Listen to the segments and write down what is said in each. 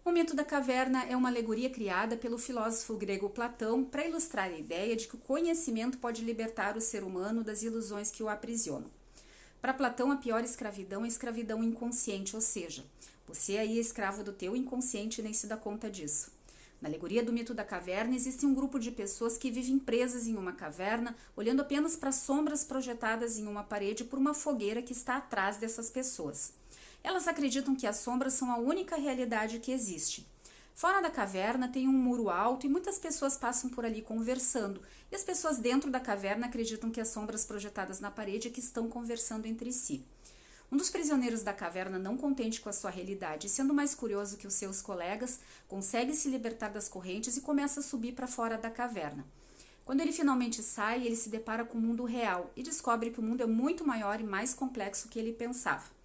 O mito da caverna é uma alegoria criada pelo filósofo grego Platão para ilustrar a ideia de que o conhecimento pode libertar o ser humano das ilusões que o aprisionam. Para Platão, a pior escravidão é a escravidão inconsciente, ou seja, você aí é escravo do teu inconsciente e nem se dá conta disso. Na alegoria do mito da caverna, existe um grupo de pessoas que vivem presas em uma caverna, olhando apenas para sombras projetadas em uma parede por uma fogueira que está atrás dessas pessoas. Elas acreditam que as sombras são a única realidade que existe. Fora da caverna tem um muro alto e muitas pessoas passam por ali conversando, e as pessoas dentro da caverna acreditam que as sombras projetadas na parede é que estão conversando entre si. Um dos prisioneiros da caverna, não contente com a sua realidade e sendo mais curioso que os seus colegas, consegue se libertar das correntes e começa a subir para fora da caverna. Quando ele finalmente sai, ele se depara com o mundo real e descobre que o mundo é muito maior e mais complexo do que ele pensava.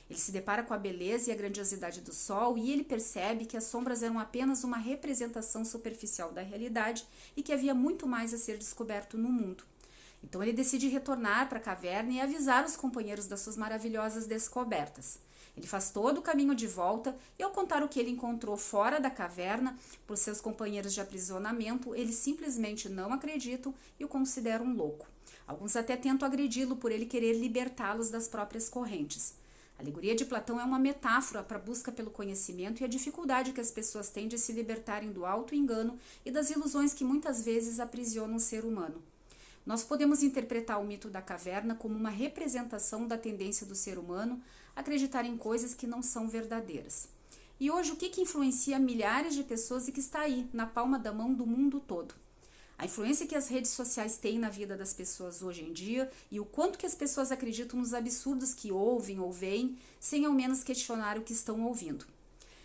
Ele se depara com a beleza e a grandiosidade do sol e ele percebe que as sombras eram apenas uma representação superficial da realidade e que havia muito mais a ser descoberto no mundo. Então ele decide retornar para a caverna e avisar os companheiros das suas maravilhosas descobertas. Ele faz todo o caminho de volta e ao contar o que ele encontrou fora da caverna por seus companheiros de aprisionamento, eles simplesmente não acreditam e o consideram louco. Alguns até tentam agredi-lo por ele querer libertá-los das próprias correntes. A alegoria de Platão é uma metáfora para a busca pelo conhecimento e a dificuldade que as pessoas têm de se libertarem do auto-engano e das ilusões que muitas vezes aprisionam o ser humano. Nós podemos interpretar o mito da caverna como uma representação da tendência do ser humano a acreditar em coisas que não são verdadeiras. E hoje o que influencia milhares de pessoas e que está aí, na palma da mão do mundo todo? A influência que as redes sociais têm na vida das pessoas hoje em dia e o quanto que as pessoas acreditam nos absurdos que ouvem ou veem, sem ao menos questionar o que estão ouvindo.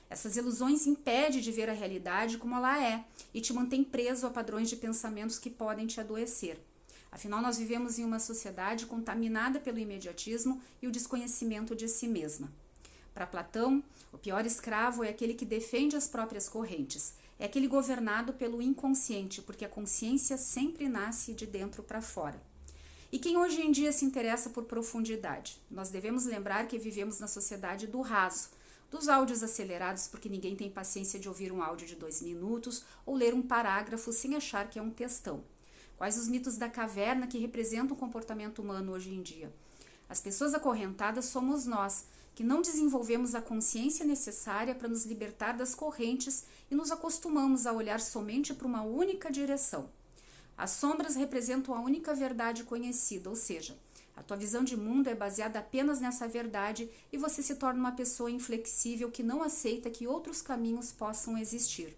Essas ilusões impedem de ver a realidade como ela é e te mantém preso a padrões de pensamentos que podem te adoecer. Afinal, nós vivemos em uma sociedade contaminada pelo imediatismo e o desconhecimento de si mesma. Para Platão, o pior escravo é aquele que defende as próprias correntes, é aquele governado pelo inconsciente, porque a consciência sempre nasce de dentro para fora. E quem hoje em dia se interessa por profundidade? Nós devemos lembrar que vivemos na sociedade do raso, dos áudios acelerados, porque ninguém tem paciência de ouvir um áudio de 2 minutos ou ler um parágrafo sem achar que é um textão. Quais os mitos da caverna que representam o comportamento humano hoje em dia? As pessoas acorrentadas somos nós, que não desenvolvemos a consciência necessária para nos libertar das correntes e nos acostumamos a olhar somente para uma única direção. As sombras representam a única verdade conhecida, ou seja, a tua visão de mundo é baseada apenas nessa verdade e você se torna uma pessoa inflexível que não aceita que outros caminhos possam existir.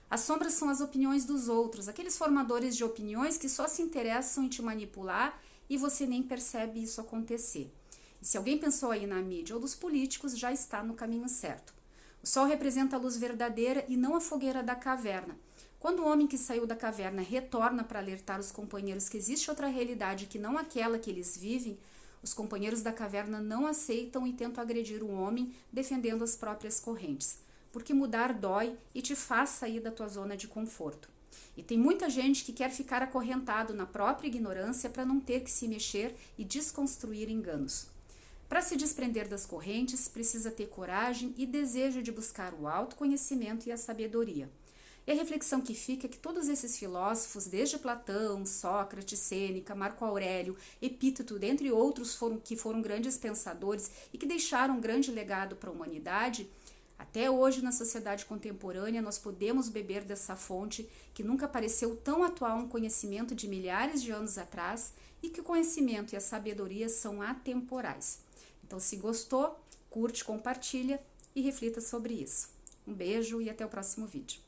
As sombras são as opiniões dos outros, aqueles formadores de opiniões que só se interessam em te manipular e você nem percebe isso acontecer. E se alguém pensou aí na mídia ou dos políticos, já está no caminho certo. O sol representa a luz verdadeira e não a fogueira da caverna. Quando o homem que saiu da caverna retorna para alertar os companheiros que existe outra realidade que não aquela que eles vivem, os companheiros da caverna não aceitam e tentam agredir o homem defendendo as próprias correntes. Porque mudar dói e te faz sair da tua zona de conforto. E tem muita gente que quer ficar acorrentado na própria ignorância para não ter que se mexer e desconstruir enganos. Para se desprender das correntes, precisa ter coragem e desejo de buscar o autoconhecimento e a sabedoria. E a reflexão que fica é que todos esses filósofos, desde Platão, Sócrates, Sêneca, Marco Aurélio, Epíteto, dentre outros que foram grandes pensadores e que deixaram um grande legado para a humanidade, até hoje, na sociedade contemporânea, nós podemos beber dessa fonte que nunca pareceu tão atual um conhecimento de milhares de anos atrás e que o conhecimento e a sabedoria são atemporais. Então, se gostou, curte, compartilha e reflita sobre isso. Um beijo e até o próximo vídeo.